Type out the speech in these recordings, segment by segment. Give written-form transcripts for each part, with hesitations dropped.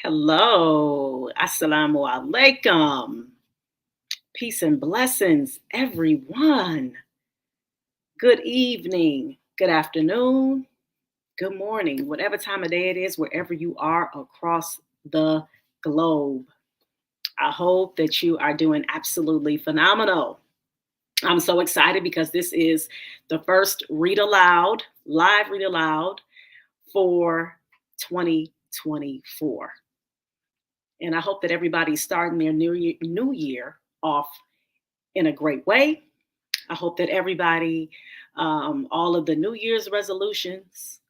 Hello. Assalamu alaikum. Peace and blessings, everyone. Good evening, good afternoon, good morning, whatever time of day it is, wherever you are across the globe. I hope that you are doing absolutely phenomenal. I'm so excited because this is the first read aloud, live read aloud for 2024. And I hope that everybody's starting their new year off in a great way. I hope that everybody, all of the New Year's resolutions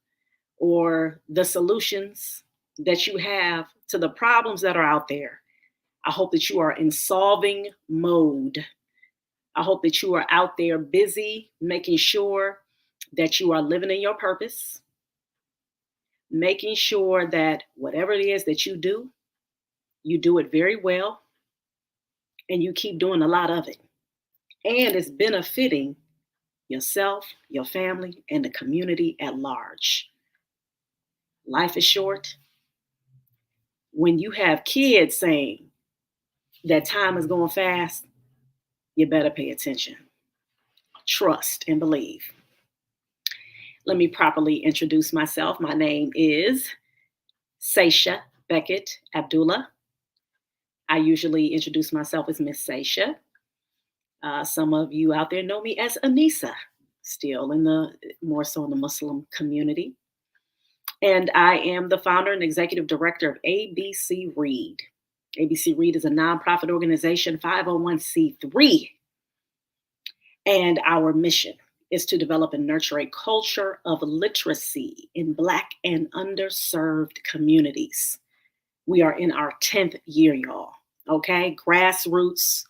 or the solutions that you have to the problems that are out there, I hope that you are in solving mode. I hope that you are out there busy making sure that you are living in your purpose, making sure that whatever it is that you do it very well, and you keep doing a lot of it. And it's benefiting yourself, your family, and the community at large. Life is short. When you have kids saying that time is going fast, you better pay attention. Trust and believe. Let me properly introduce myself. My name is Seisha Beckett Abdullah. I usually introduce myself as Miss Seisha. Some of you out there know me as Anisa, still in the more so in the Muslim community. And I am the founder and executive director of ABC Read. ABC Read is a nonprofit organization, 501c3. And our mission is to develop and nurture a culture of literacy in Black and underserved communities. We are in our 10th year, y'all. Okay, grassroots,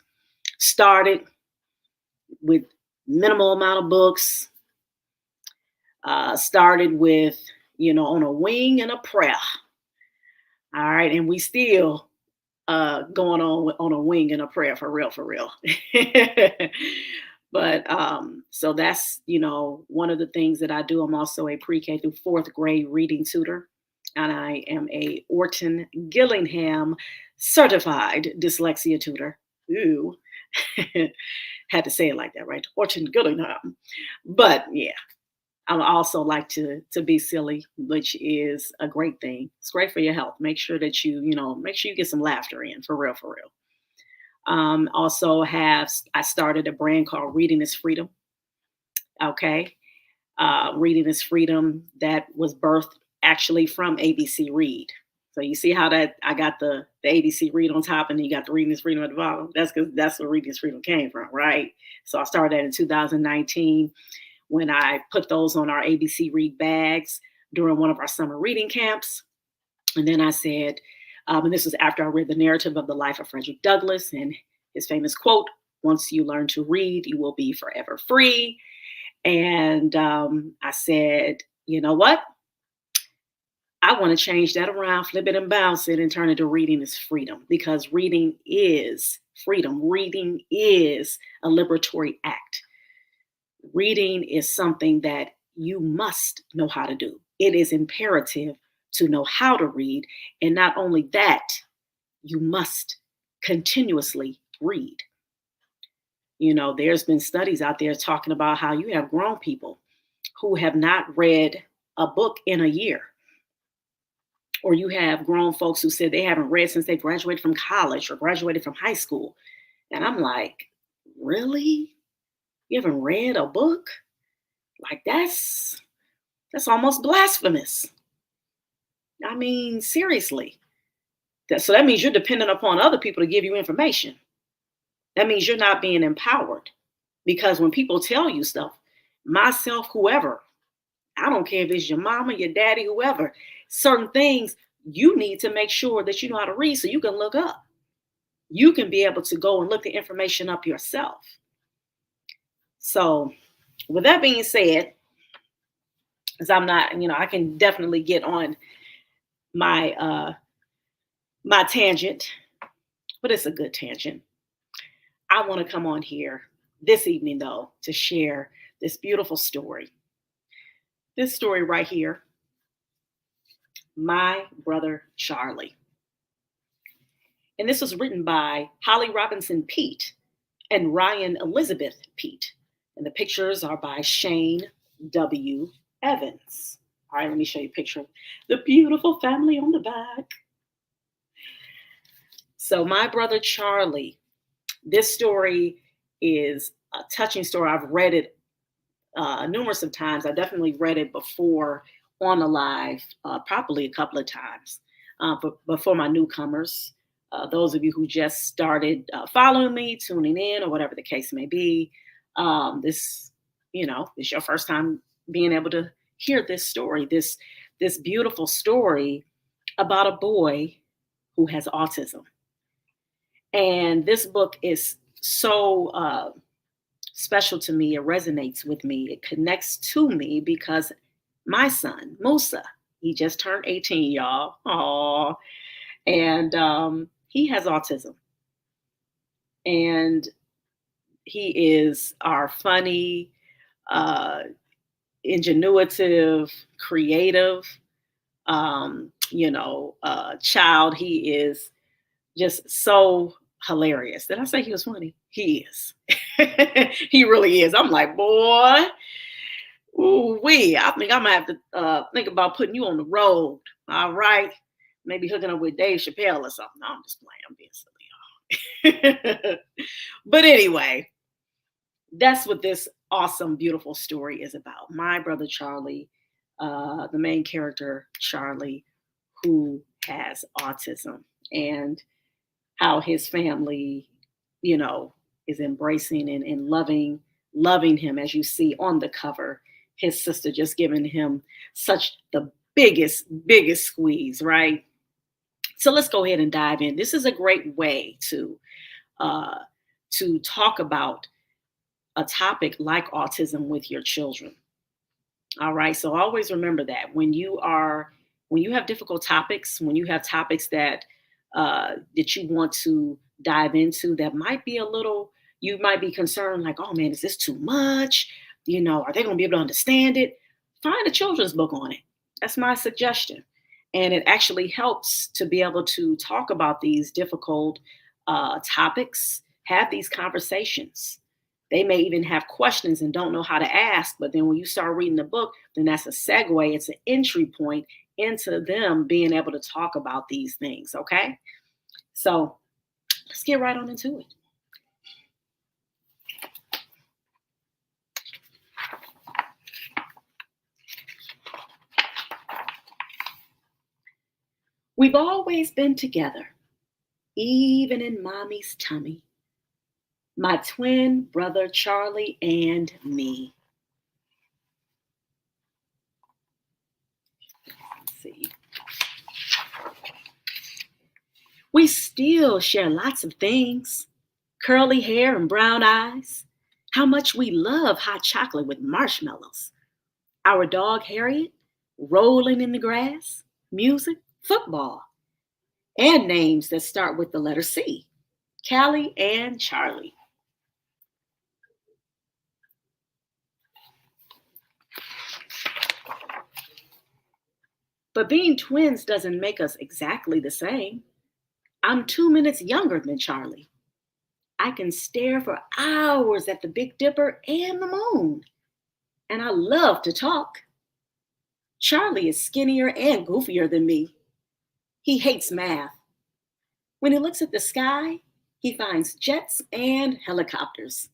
started with minimal amount of books, started with, on a wing and a prayer. All right, and we still going on a wing and a prayer, for real, for real. But so that's, one of the things that I do. I'm also a pre-K through fourth grade reading tutor, and I am a Orton Gillingham certified dyslexia tutor. Ooh, had to say it like that, right? Orton Gillingham. But yeah, I also like to be silly, which is a great thing. It's great for your health. Make sure that make sure you get some laughter in, for real, for real. I started a brand called Reading is Freedom. Okay. Reading is Freedom, that was birthed actually from ABC Read. So you see how that I got the ABC Read on top and then you got the Reading is Freedom at the bottom. That's because that's where Reading is Freedom came from, right? So I started that in 2019 when I put those on our ABC Read bags during one of our summer reading camps. And then I said, and this was after I read the narrative of the life of Frederick Douglass and his famous quote, "Once you learn to read, you will be forever free." And I said, you know what? I want to change that around, flip it and bounce it and turn it to Reading is Freedom, because reading is freedom. Reading is a liberatory act. Reading is something that you must know how to do. It is imperative to know how to read. And not only that, you must continuously read. There's been studies out there talking about how you have grown people who have not read a book in a year. Or you have grown folks who said they haven't read since they graduated from college or graduated from high school. And I'm like, really? You haven't read a book? Like that's almost blasphemous. I mean, seriously. So that means you're dependent upon other people to give you information. That means you're not being empowered. Because when people tell you stuff, myself, whoever, I don't care if it's your mama, your daddy, whoever, certain things you need to make sure that you know how to read so you can look up. You can be able to go and look the information up yourself. So with that being said, because I'm not, I can definitely get on my my tangent, but it's a good tangent. I want to come on here this evening, though, to share this beautiful story. This story right here, My Brother Charlie. And this was written by Holly Robinson Peete and Ryan Elizabeth Peete. And the pictures are by Shane W. Evans. All right, let me show you a picture of the beautiful family on the back. So, My Brother Charlie, this story is a touching story. I've read it numerous of times. I definitely read it before on the live, probably a couple of times. But for my newcomers, those of you who just started following me, tuning in, or whatever the case may be, this, is your first time being able to hear this story, this beautiful story about a boy who has autism. And this book is so special to me. It resonates with me. It connects to me because my son, Musa, he just turned 18, y'all. Aww. And he has autism. And he is our funny, ingenuitive, creative, child. He is just so hilarious. Did I say he was funny? He is. He really is. I'm like, boy, ooh wee. I think I'm gonna have to think about putting you on the road. All right, maybe hooking up with Dave Chappelle or something. No, I'm just playing. I'm being silly, y'all. But anyway, that's what this awesome, beautiful story is about. My brother Charlie, the main character Charlie, who has autism, and how his family, is embracing and loving him, as you see on the cover. His sister just giving him such the biggest squeeze, right? So let's go ahead and dive in. This is a great way to talk about a topic like autism with your children. All right. So always remember that when you have difficult topics, when you have topics that you want to dive into, that might be you might be concerned, like, oh man, is this too much? Are they going to be able to understand it? Find a children's book on it. That's my suggestion. And it actually helps to be able to talk about these difficult topics, have these conversations. They may even have questions and don't know how to ask, but then when you start reading the book, then that's a segue. It's an entry point into them being able to talk about these things, okay? So let's get right on into it. We've always been together, even in mommy's tummy. My twin brother Charlie and me. Let's see. We still share lots of things. Curly hair and brown eyes. How much we love hot chocolate with marshmallows. Our dog Harriet, rolling in the grass. Music, football. And names that start with the letter C. Callie and Charlie. But being twins doesn't make us exactly the same. I'm 2 minutes younger than Charlie. I can stare for hours at the Big Dipper and the moon. And I love to talk. Charlie is skinnier and goofier than me. He hates math. When he looks at the sky, he finds jets and helicopters.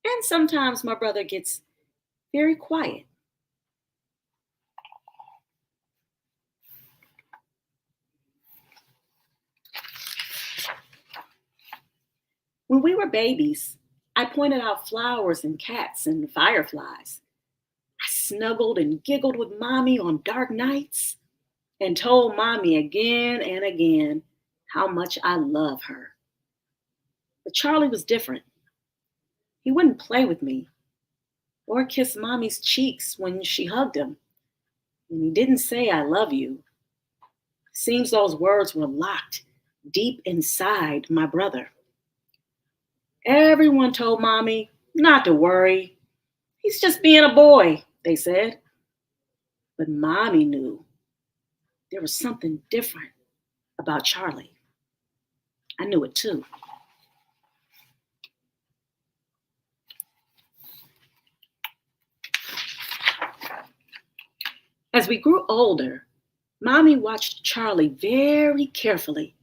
And sometimes my brother gets very quiet. When we were babies, I pointed out flowers and cats and fireflies. I snuggled and giggled with mommy on dark nights and told mommy again and again how much I love her. But Charlie was different. He wouldn't play with me or kiss mommy's cheeks when she hugged him. And he didn't say, I love you. Seems those words were locked deep inside my brother. Everyone told mommy not to worry. He's just being a boy, they said. But mommy knew there was something different about Charlie. I knew it too. As we grew older, Mommy watched Charlie very carefully.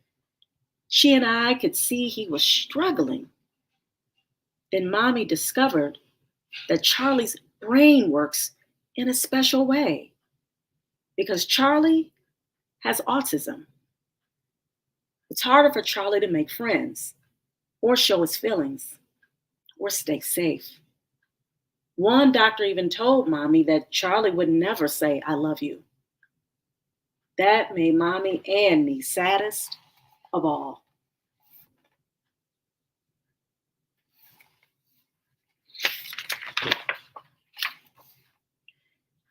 She and I could see he was struggling. Then Mommy discovered that Charlie's brain works in a special way because Charlie has autism. It's harder for Charlie to make friends or show his feelings or stay safe. One doctor even told Mommy that Charlie would never say, I love you. That made Mommy and me saddest of all.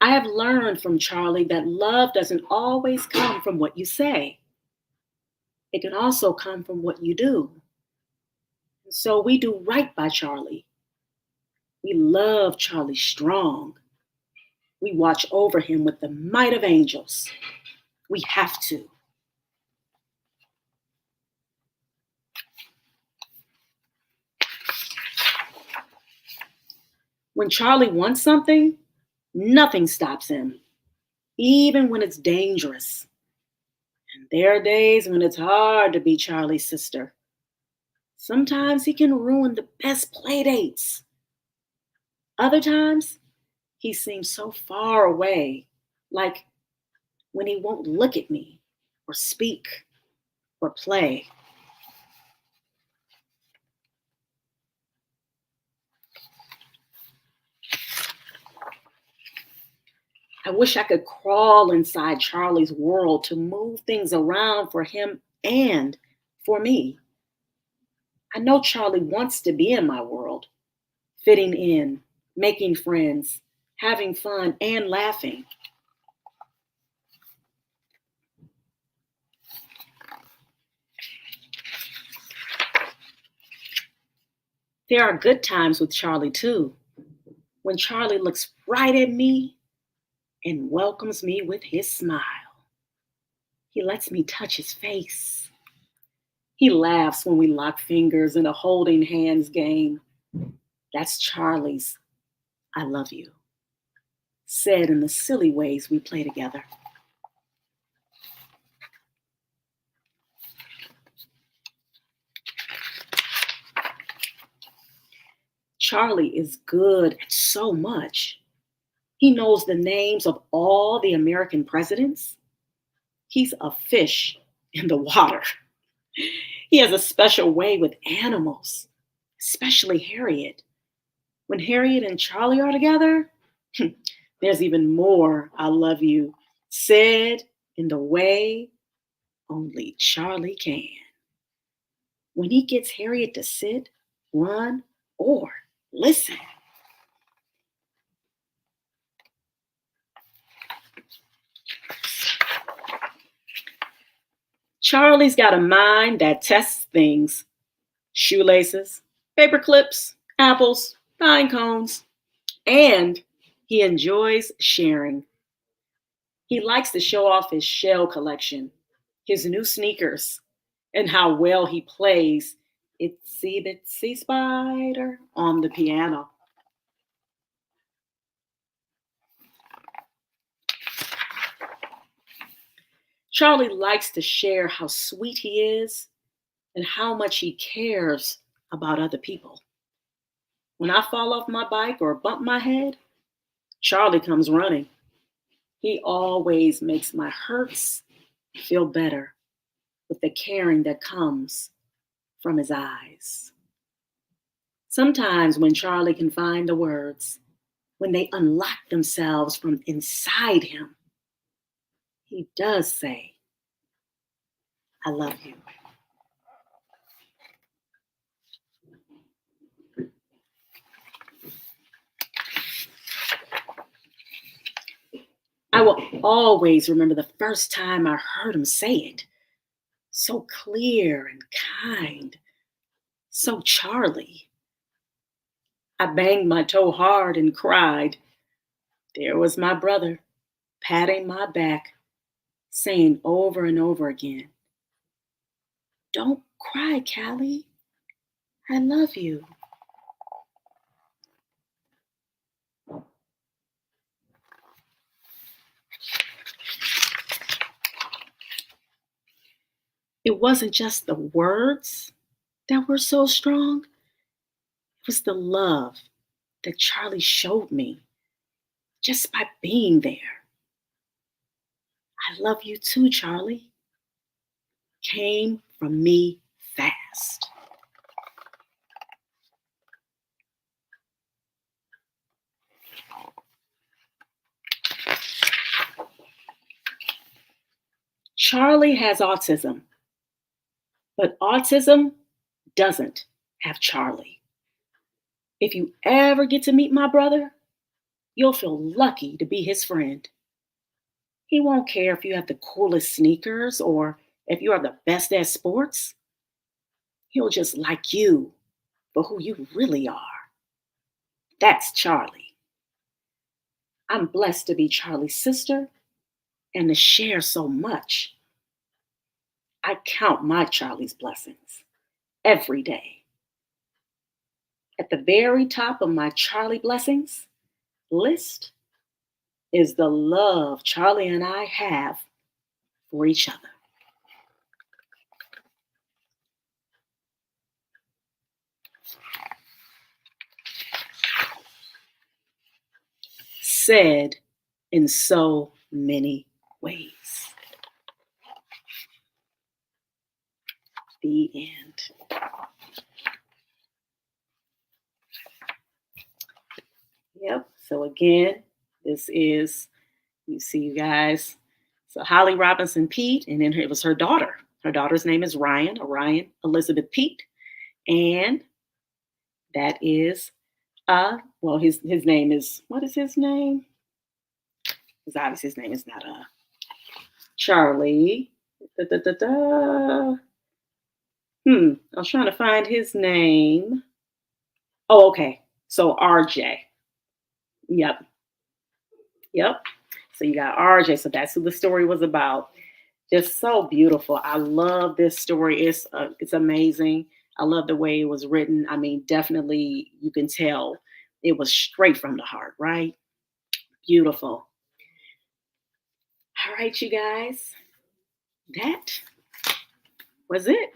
I have learned from Charlie that love doesn't always come from what you say. It can also come from what you do. And so we do right by Charlie. We love Charlie strong. We watch over him with the might of angels. We have to. When Charlie wants something, nothing stops him, even when it's dangerous. And there are days when it's hard to be Charlie's sister. Sometimes he can ruin the best play dates. Other times, he seems so far away, like when he won't look at me or speak or play. I wish I could crawl inside Charlie's world to move things around for him and for me. I know Charlie wants to be in my world, fitting in, making friends, having fun, and laughing. There are good times with Charlie too, when Charlie looks right at me and welcomes me with his smile. He lets me touch his face. He laughs when we lock fingers in a holding hands game. That's Charlie's I love you, said in the silly ways we play together. Charlie is good at so much. He knows the names of all the American presidents. He's a fish in the water. He has a special way with animals, especially Harriet. When Harriet and Charlie are together, there's even more I love you said in the way only Charlie can. When he gets Harriet to sit, run, or listen, Charlie's got a mind that tests things: shoelaces, paper clips, apples, pine cones, and he enjoys sharing. He likes to show off his shell collection, his new sneakers, and how well he plays Itsy Bitsy Spider on the piano. Charlie likes to share how sweet he is and how much he cares about other people. When I fall off my bike or bump my head, Charlie comes running. He always makes my hurts feel better with the caring that comes from his eyes. Sometimes when Charlie can find the words, when they unlock themselves from inside him, he does say, I love you. I will always remember the first time I heard him say it. So clear and kind, so Charlie. I banged my toe hard and cried. There was my brother, patting my back, saying over and over again, Don't cry, Callie. I love you. It wasn't just the words that were so strong, it was the love that Charlie showed me just by being there. I love you too, Charlie. Came from me fast. Charlie has autism, but autism doesn't have Charlie. If you ever get to meet my brother, you'll feel lucky to be his friend. He won't care if you have the coolest sneakers or if you are the best at sports. He'll just like you for who you really are. That's Charlie. I'm blessed to be Charlie's sister and to share so much. I count my Charlie's blessings every day. At the very top of my Charlie blessings list is the love Charlie and I have for each other. Said in so many ways. The end. Yep. So again, this is, you see, you guys. So Holly Robinson Pete, and then it was her daughter. Her daughter's name is Ryan Elizabeth Pete, and that is well, his name is, what is his name? Because obviously his name is not Charlie. Da, da, da, da. I was trying to find his name. Oh, okay. So RJ. Yep. Yep. So you got RJ. So that's who the story was about. Just so beautiful. I love this story. It's amazing. I love the way it was written. I mean, definitely you can tell it was straight from the heart, right? Beautiful. All right, you guys. That was it.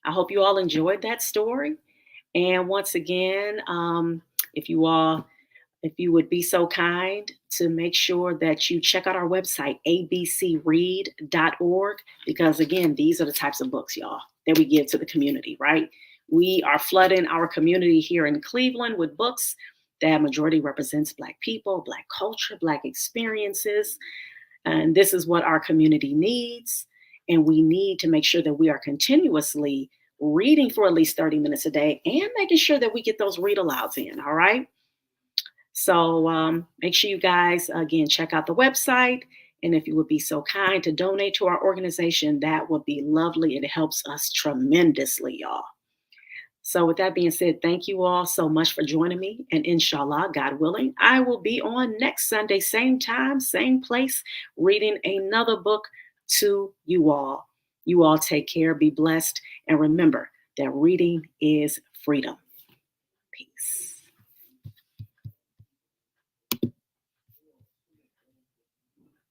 I hope you all enjoyed that story. And once again, if you all, if you would be so kind to make sure that you check out our website, abcread.org, because again, these are the types of books, y'all, that we give to the community, right? We are flooding our community here in Cleveland with books that majority represents Black people, Black culture, Black experiences. And this is what our community needs. And we need to make sure that we are continuously reading for at least 30 minutes a day and making sure that we get those read alouds in. All right. So make sure you guys, again, check out the website. And if you would be so kind to donate to our organization, that would be lovely. It helps us tremendously, y'all. So with that being said, thank you all so much for joining me. And inshallah, God willing, I will be on next Sunday, same time, same place, reading another book to you all. You all take care, be blessed, and remember that reading is freedom. Peace.